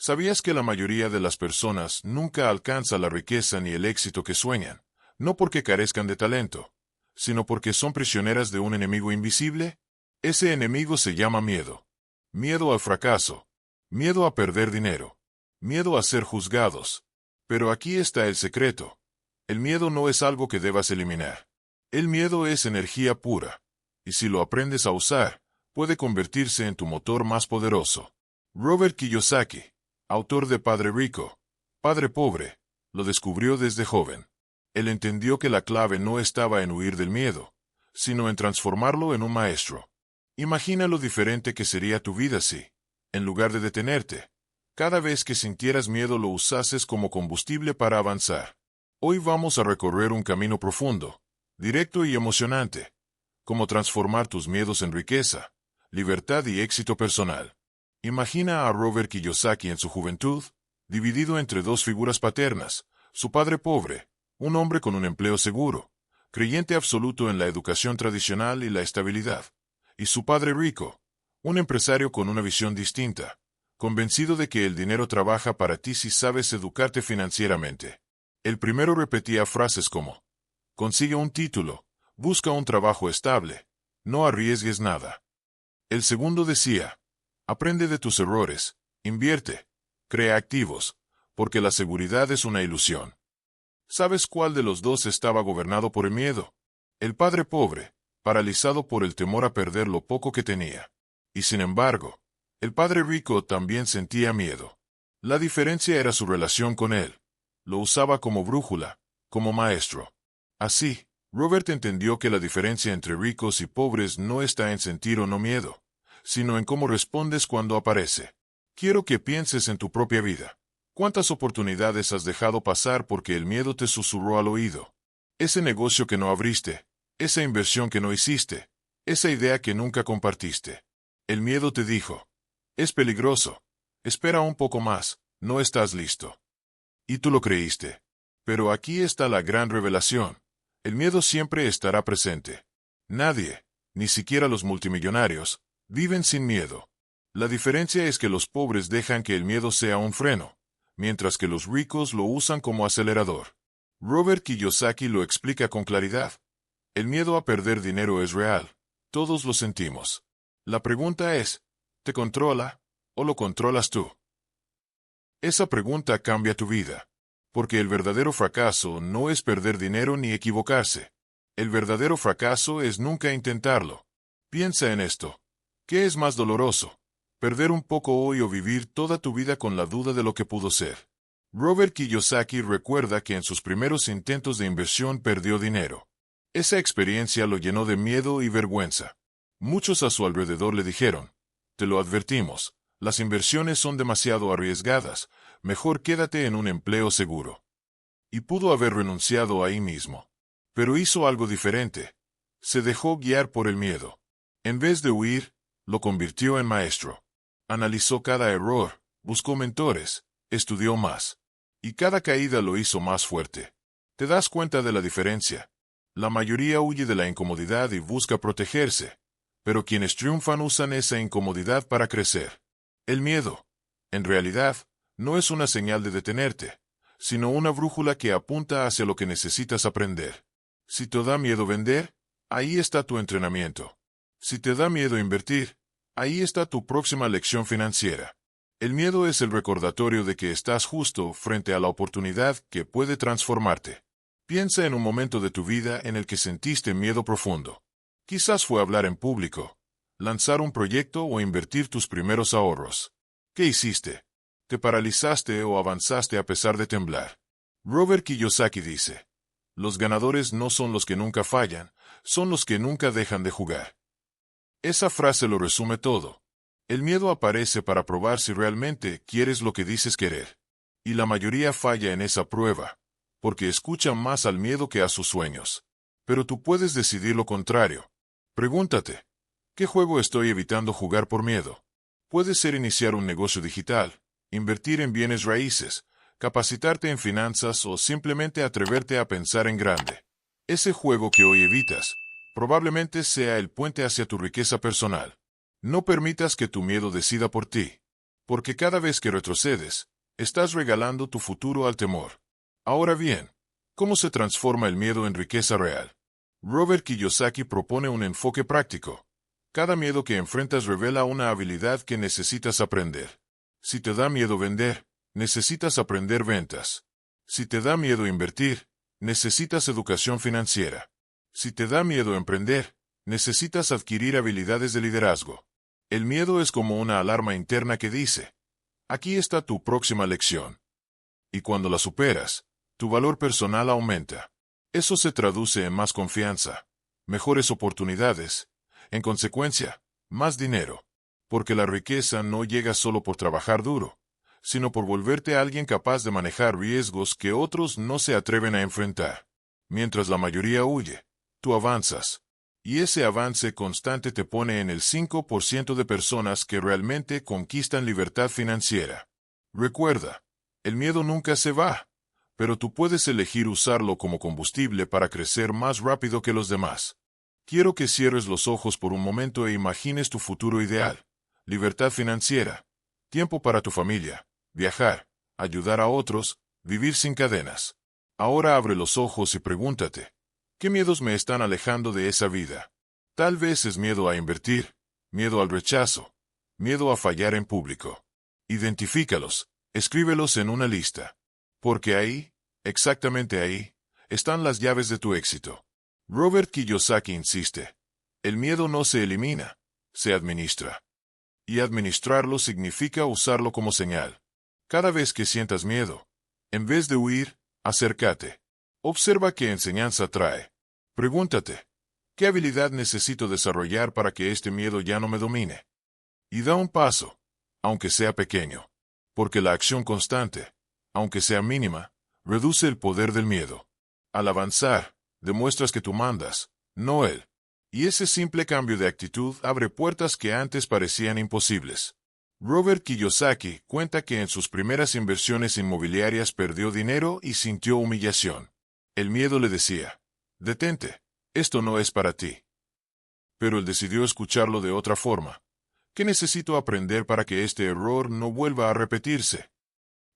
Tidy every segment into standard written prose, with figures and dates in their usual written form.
¿Sabías que la mayoría de las personas nunca alcanza la riqueza ni el éxito que sueñan? No porque carezcan de talento, sino porque son prisioneras de un enemigo invisible. Ese enemigo se llama miedo. Miedo al fracaso. Miedo a perder dinero. Miedo a ser juzgados. Pero aquí está el secreto. El miedo no es algo que debas eliminar. El miedo es energía pura. Y si lo aprendes a usar, puede convertirse en tu motor más poderoso. Robert Kiyosaki, autor de Padre Rico, Padre Pobre, lo descubrió desde joven. Él entendió que la clave no estaba en huir del miedo, sino en transformarlo en un maestro. Imagina lo diferente que sería tu vida si, en lugar de detenerte, cada vez que sintieras miedo lo usases como combustible para avanzar. Hoy vamos a recorrer un camino profundo, directo y emocionante. Cómo transformar tus miedos en riqueza, libertad y éxito personal. Imagina a Robert Kiyosaki en su juventud, dividido entre dos figuras paternas, su padre pobre, un hombre con un empleo seguro, creyente absoluto en la educación tradicional y la estabilidad, y su padre rico, un empresario con una visión distinta, convencido de que el dinero trabaja para ti si sabes educarte financieramente. El primero repetía frases como: consigue un título, busca un trabajo estable, no arriesgues nada. El segundo decía: aprende de tus errores, invierte, crea activos, porque la seguridad es una ilusión. ¿Sabes cuál de los dos estaba gobernado por el miedo? El padre pobre, paralizado por el temor a perder lo poco que tenía. Y sin embargo, el padre rico también sentía miedo. La diferencia era su relación con él. Lo usaba como brújula, como maestro. Así, Robert entendió que la diferencia entre ricos y pobres no está en sentir o no miedo, sino en cómo respondes cuando aparece. Quiero que pienses en tu propia vida. ¿Cuántas oportunidades has dejado pasar porque el miedo te susurró al oído? Ese negocio que no abriste, esa inversión que no hiciste, esa idea que nunca compartiste. El miedo te dijo: es peligroso, espera un poco más, no estás listo. Y tú lo creíste. Pero aquí está la gran revelación. El miedo siempre estará presente. Nadie, ni siquiera los multimillonarios, viven sin miedo. La diferencia es que los pobres dejan que el miedo sea un freno, mientras que los ricos lo usan como acelerador. Robert Kiyosaki lo explica con claridad. El miedo a perder dinero es real. Todos lo sentimos. La pregunta es, ¿te controla o lo controlas tú? Esa pregunta cambia tu vida. Porque el verdadero fracaso no es perder dinero ni equivocarse. El verdadero fracaso es nunca intentarlo. Piensa en esto. ¿Qué es más doloroso? ¿Perder un poco hoy o vivir toda tu vida con la duda de lo que pudo ser? Robert Kiyosaki recuerda que en sus primeros intentos de inversión perdió dinero. Esa experiencia lo llenó de miedo y vergüenza. Muchos a su alrededor le dijeron: te lo advertimos, las inversiones son demasiado arriesgadas, mejor quédate en un empleo seguro. Y pudo haber renunciado ahí mismo. Pero hizo algo diferente. Se dejó guiar por el miedo. En vez de huir, lo convirtió en maestro. Analizó cada error, buscó mentores, estudió más. Y cada caída lo hizo más fuerte. ¿Te das cuenta de la diferencia? La mayoría huye de la incomodidad y busca protegerse. Pero quienes triunfan usan esa incomodidad para crecer. El miedo, en realidad, no es una señal de detenerte, sino una brújula que apunta hacia lo que necesitas aprender. Si te da miedo vender, ahí está tu entrenamiento. Si te da miedo invertir, ahí está tu próxima lección financiera. El miedo es el recordatorio de que estás justo frente a la oportunidad que puede transformarte. Piensa en un momento de tu vida en el que sentiste miedo profundo. Quizás fue hablar en público, lanzar un proyecto o invertir tus primeros ahorros. ¿Qué hiciste? ¿Te paralizaste o avanzaste a pesar de temblar? Robert Kiyosaki dice: los ganadores no son los que nunca fallan, son los que nunca dejan de jugar. Esa frase lo resume todo. El miedo aparece para probar si realmente quieres lo que dices querer. Y la mayoría falla en esa prueba, porque escuchan más al miedo que a sus sueños. Pero tú puedes decidir lo contrario. Pregúntate: ¿qué juego estoy evitando jugar por miedo? Puede ser iniciar un negocio digital, invertir en bienes raíces, capacitarte en finanzas o simplemente atreverte a pensar en grande. Ese juego que hoy evitas, probablemente sea el puente hacia tu riqueza personal. No permitas que tu miedo decida por ti. Porque cada vez que retrocedes, estás regalando tu futuro al temor. Ahora bien, ¿cómo se transforma el miedo en riqueza real? Robert Kiyosaki propone un enfoque práctico. Cada miedo que enfrentas revela una habilidad que necesitas aprender. Si te da miedo vender, necesitas aprender ventas. Si te da miedo invertir, necesitas educación financiera. Si te da miedo emprender, necesitas adquirir habilidades de liderazgo. El miedo es como una alarma interna que dice, aquí está tu próxima lección. Y cuando la superas, tu valor personal aumenta. Eso se traduce en más confianza, mejores oportunidades, en consecuencia, más dinero. Porque la riqueza no llega solo por trabajar duro, sino por volverte alguien capaz de manejar riesgos que otros no se atreven a enfrentar. Mientras la mayoría huye, tú avanzas. Y ese avance constante te pone en el 5% de personas que realmente conquistan libertad financiera. Recuerda, el miedo nunca se va, pero tú puedes elegir usarlo como combustible para crecer más rápido que los demás. Quiero que cierres los ojos por un momento e imagines tu futuro ideal. Libertad financiera, tiempo para tu familia, viajar, ayudar a otros, vivir sin cadenas. Ahora abre los ojos y pregúntate, ¿qué miedos me están alejando de esa vida? Tal vez es miedo a invertir, miedo al rechazo, miedo a fallar en público. Identifícalos, escríbelos en una lista. Porque ahí, exactamente ahí, están las llaves de tu éxito. Robert Kiyosaki insiste, el miedo no se elimina, se administra. Y administrarlo significa usarlo como señal. Cada vez que sientas miedo, en vez de huir, acércate. Observa qué enseñanza trae. Pregúntate, ¿qué habilidad necesito desarrollar para que este miedo ya no me domine? Y da un paso, aunque sea pequeño. Porque la acción constante, aunque sea mínima, reduce el poder del miedo. Al avanzar, demuestras que tú mandas, no él. Y ese simple cambio de actitud abre puertas que antes parecían imposibles. Robert Kiyosaki cuenta que en sus primeras inversiones inmobiliarias perdió dinero y sintió humillación. El miedo le decía, detente, esto no es para ti. Pero él decidió escucharlo de otra forma. ¿Qué necesito aprender para que este error no vuelva a repetirse?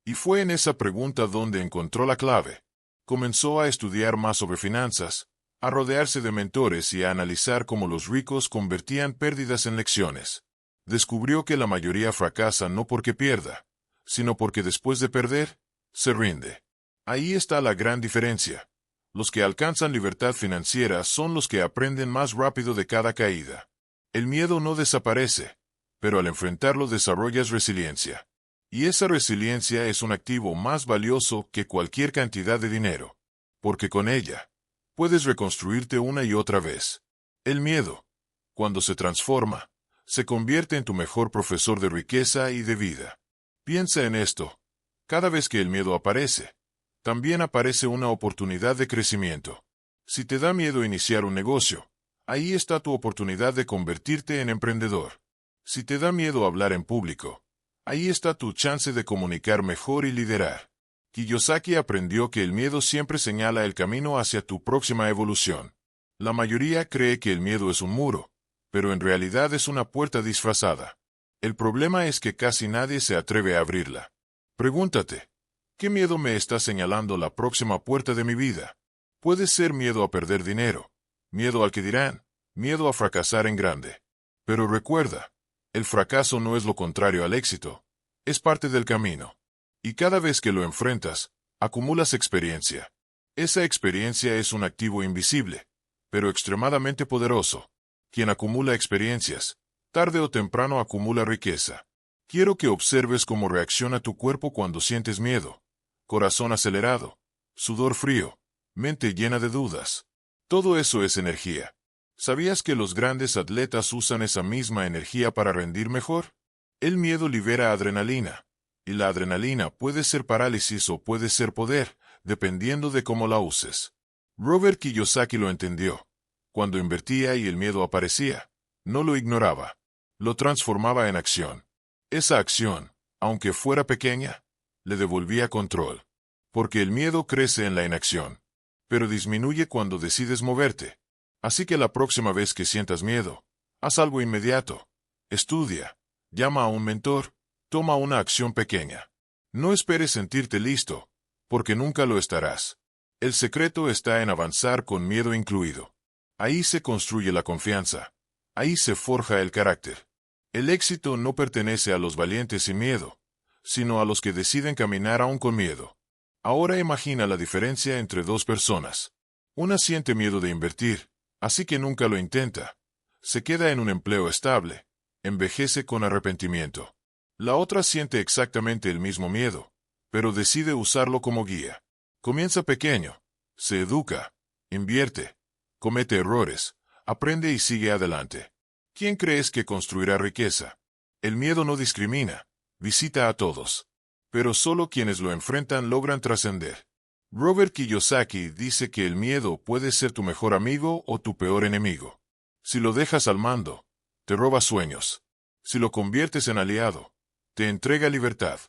Y fue en esa pregunta donde encontró la clave. Comenzó a estudiar más sobre finanzas, a rodearse de mentores y a analizar cómo los ricos convertían pérdidas en lecciones. Descubrió que la mayoría fracasa no porque pierda, sino porque después de perder, se rinde. Ahí está la gran diferencia. Los que alcanzan libertad financiera son los que aprenden más rápido de cada caída. El miedo no desaparece, pero al enfrentarlo desarrollas resiliencia. Y esa resiliencia es un activo más valioso que cualquier cantidad de dinero. Porque con ella, puedes reconstruirte una y otra vez. El miedo, cuando se transforma, se convierte en tu mejor profesor de riqueza y de vida. Piensa en esto. Cada vez que el miedo aparece, también aparece una oportunidad de crecimiento. Si te da miedo iniciar un negocio, ahí está tu oportunidad de convertirte en emprendedor. Si te da miedo hablar en público, ahí está tu chance de comunicar mejor y liderar. Kiyosaki aprendió que el miedo siempre señala el camino hacia tu próxima evolución. La mayoría cree que el miedo es un muro, pero en realidad es una puerta disfrazada. El problema es que casi nadie se atreve a abrirla. Pregúntate, ¿qué miedo me está señalando la próxima puerta de mi vida? Puede ser miedo a perder dinero, miedo al que dirán, miedo a fracasar en grande. Pero recuerda, el fracaso no es lo contrario al éxito, es parte del camino. Y cada vez que lo enfrentas, acumulas experiencia. Esa experiencia es un activo invisible, pero extremadamente poderoso. Quien acumula experiencias, tarde o temprano acumula riqueza. Quiero que observes cómo reacciona tu cuerpo cuando sientes miedo. Corazón acelerado, sudor frío, mente llena de dudas. Todo eso es energía. ¿Sabías que los grandes atletas usan esa misma energía para rendir mejor? El miedo libera adrenalina. Y la adrenalina puede ser parálisis o puede ser poder, dependiendo de cómo la uses. Robert Kiyosaki lo entendió. Cuando invertía y el miedo aparecía, no lo ignoraba. Lo transformaba en acción. Esa acción, aunque fuera pequeña, le devolvía control. Porque el miedo crece en la inacción, pero disminuye cuando decides moverte. Así que la próxima vez que sientas miedo, haz algo inmediato. Estudia, llama a un mentor, Toma una acción pequeña. No esperes sentirte listo, porque nunca lo estarás. El secreto está en avanzar con miedo incluido. Ahí se construye la confianza. Ahí se forja el carácter. El éxito no pertenece a los valientes sin miedo, sino a los que deciden caminar aún con miedo. Ahora imagina la diferencia entre dos personas. Una siente miedo de invertir, así que nunca lo intenta. Se queda en un empleo estable, envejece con arrepentimiento. La otra siente exactamente el mismo miedo, pero decide usarlo como guía. Comienza pequeño, se educa, invierte, comete errores, aprende y sigue adelante. ¿Quién crees que construirá riqueza? El miedo no discrimina, visita a todos. Pero solo quienes lo enfrentan logran trascender. Robert Kiyosaki dice que el miedo puede ser tu mejor amigo o tu peor enemigo. Si lo dejas al mando, te roba sueños. Si lo conviertes en aliado, te entrega libertad.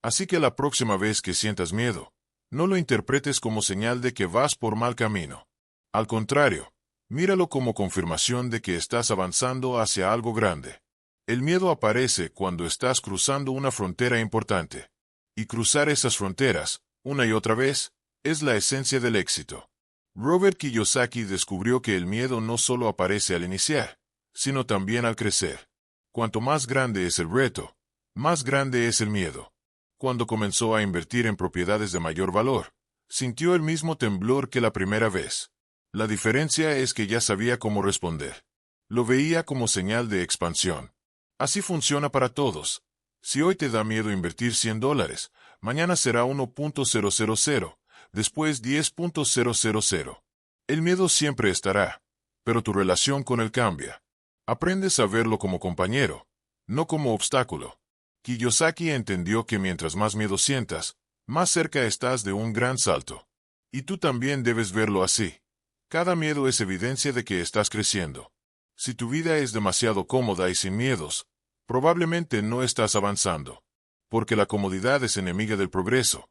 Así que la próxima vez que sientas miedo, no lo interpretes como señal de que vas por mal camino. Al contrario, míralo como confirmación de que estás avanzando hacia algo grande. El miedo aparece cuando estás cruzando una frontera importante. Y cruzar esas fronteras, una y otra vez, es la esencia del éxito. Robert Kiyosaki descubrió que el miedo no solo aparece al iniciar, sino también al crecer. Cuanto más grande es el reto, más grande es el miedo. Cuando comenzó a invertir en propiedades de mayor valor, sintió el mismo temblor que la primera vez. La diferencia es que ya sabía cómo responder. Lo veía como señal de expansión. Así funciona para todos. Si hoy te da miedo invertir $100, mañana será 1.000, después 10.000. El miedo siempre estará, pero tu relación con él cambia. Aprendes a verlo como compañero, no como obstáculo. Kiyosaki entendió que mientras más miedo sientas, más cerca estás de un gran salto. Y tú también debes verlo así. Cada miedo es evidencia de que estás creciendo. Si tu vida es demasiado cómoda y sin miedos, probablemente no estás avanzando. Porque la comodidad es enemiga del progreso.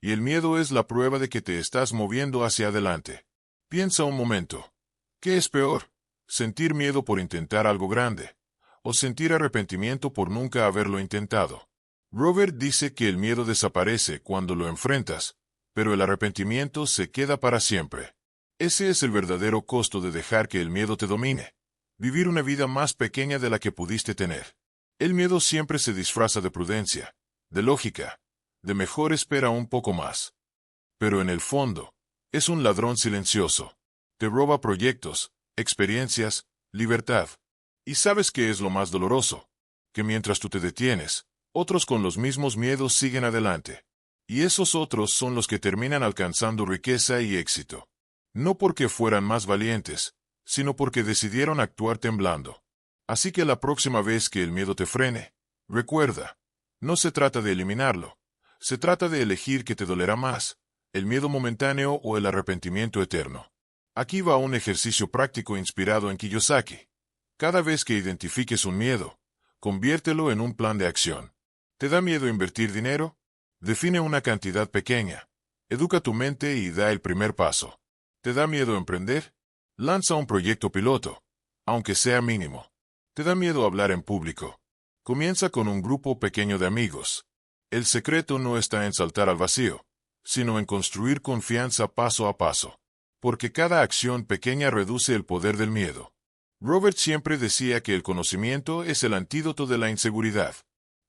Y el miedo es la prueba de que te estás moviendo hacia adelante. Piensa un momento. ¿Qué es peor? ¿Sentir miedo por intentar algo grande? ¿O sentir arrepentimiento por nunca haberlo intentado? Robert dice que el miedo desaparece cuando lo enfrentas, pero el arrepentimiento se queda para siempre. Ese es el verdadero costo de dejar que el miedo te domine. Vivir una vida más pequeña de la que pudiste tener. El miedo siempre se disfraza de prudencia, de lógica, de mejor espera un poco más. Pero en el fondo, es un ladrón silencioso. Te roba proyectos, experiencias, libertad. ¿Y sabes qué es lo más doloroso? Que mientras tú te detienes, otros con los mismos miedos siguen adelante. Y esos otros son los que terminan alcanzando riqueza y éxito. No porque fueran más valientes, sino porque decidieron actuar temblando. Así que la próxima vez que el miedo te frene, recuerda, no se trata de eliminarlo, se trata de elegir qué te dolerá más, el miedo momentáneo o el arrepentimiento eterno. Aquí va un ejercicio práctico inspirado en Kiyosaki. Cada vez que identifiques un miedo, conviértelo en un plan de acción. ¿Te da miedo invertir dinero? Define una cantidad pequeña. Educa tu mente y da el primer paso. ¿Te da miedo emprender? Lanza un proyecto piloto, aunque sea mínimo. ¿Te da miedo hablar en público? Comienza con un grupo pequeño de amigos. El secreto no está en saltar al vacío, sino en construir confianza paso a paso. Porque cada acción pequeña reduce el poder del miedo. Robert siempre decía que el conocimiento es el antídoto de la inseguridad.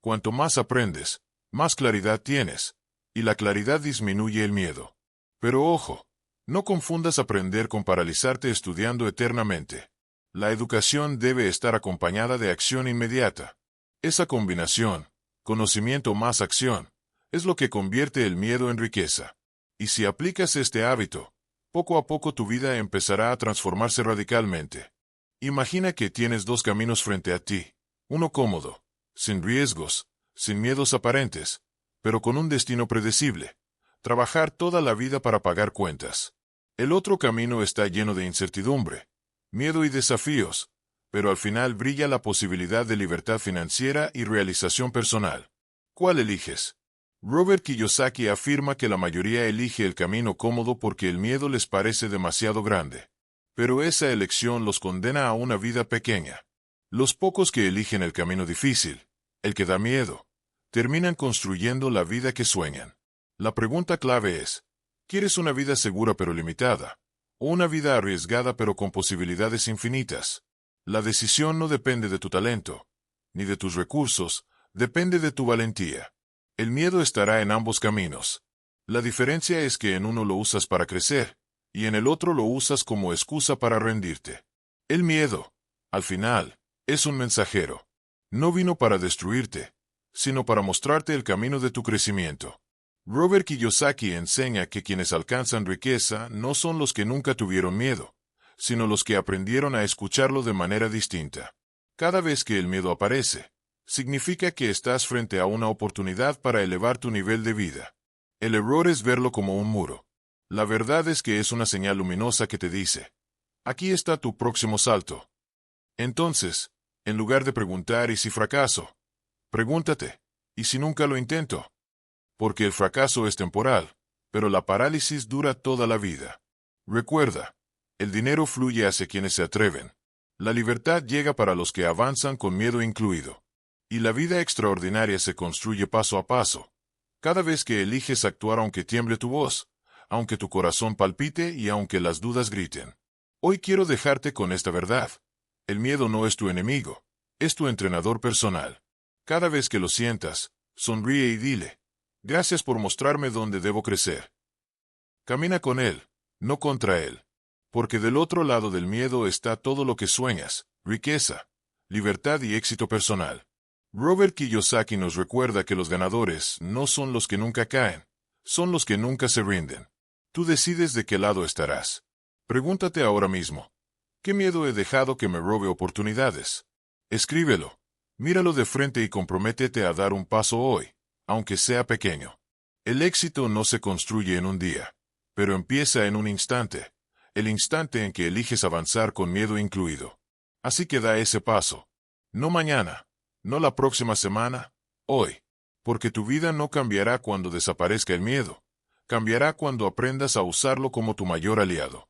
Cuanto más aprendes, más claridad tienes, y la claridad disminuye el miedo. Pero ojo, no confundas aprender con paralizarte estudiando eternamente. La educación debe estar acompañada de acción inmediata. Esa combinación, conocimiento más acción, es lo que convierte el miedo en riqueza. Y si aplicas este hábito, poco a poco tu vida empezará a transformarse radicalmente. Imagina que tienes dos caminos frente a ti, uno cómodo, sin riesgos, sin miedos aparentes, pero con un destino predecible, trabajar toda la vida para pagar cuentas. El otro camino está lleno de incertidumbre, miedo y desafíos, pero al final brilla la posibilidad de libertad financiera y realización personal. ¿Cuál eliges? Robert Kiyosaki afirma que la mayoría elige el camino cómodo porque el miedo les parece demasiado grande. Pero esa elección los condena a una vida pequeña. Los pocos que eligen el camino difícil, el que da miedo, terminan construyendo la vida que sueñan. La pregunta clave es, ¿quieres una vida segura pero limitada? ¿O una vida arriesgada pero con posibilidades infinitas? La decisión no depende de tu talento, ni de tus recursos, depende de tu valentía. El miedo estará en ambos caminos. La diferencia es que en uno lo usas para crecer, y en el otro lo usas como excusa para rendirte. El miedo, al final, es un mensajero. No vino para destruirte, sino para mostrarte el camino de tu crecimiento. Robert Kiyosaki enseña que quienes alcanzan riqueza no son los que nunca tuvieron miedo, sino los que aprendieron a escucharlo de manera distinta. Cada vez que el miedo aparece, significa que estás frente a una oportunidad para elevar tu nivel de vida. El error es verlo como un muro. La verdad es que es una señal luminosa que te dice, aquí está tu próximo salto. Entonces, en lugar de preguntar ¿y si fracaso?, pregúntate, ¿y si nunca lo intento? Porque el fracaso es temporal, pero la parálisis dura toda la vida. Recuerda, el dinero fluye hacia quienes se atreven. La libertad llega para los que avanzan con miedo incluido. Y la vida extraordinaria se construye paso a paso. Cada vez que eliges actuar aunque tiemble tu voz, aunque tu corazón palpite y aunque las dudas griten. Hoy quiero dejarte con esta verdad. El miedo no es tu enemigo, es tu entrenador personal. Cada vez que lo sientas, sonríe y dile, gracias por mostrarme dónde debo crecer. Camina con él, no contra él. Porque del otro lado del miedo está todo lo que sueñas, riqueza, libertad y éxito personal. Robert Kiyosaki nos recuerda que los ganadores no son los que nunca caen, son los que nunca se rinden. Tú decides de qué lado estarás. Pregúntate ahora mismo, ¿qué miedo he dejado que me robe oportunidades? Escríbelo, míralo de frente y comprométete a dar un paso hoy, aunque sea pequeño. El éxito no se construye en un día, pero empieza en un instante, el instante en que eliges avanzar con miedo incluido. Así que da ese paso. No mañana, no la próxima semana, hoy. Porque tu vida no cambiará cuando desaparezca el miedo. Cambiará cuando aprendas a usarlo como tu mayor aliado.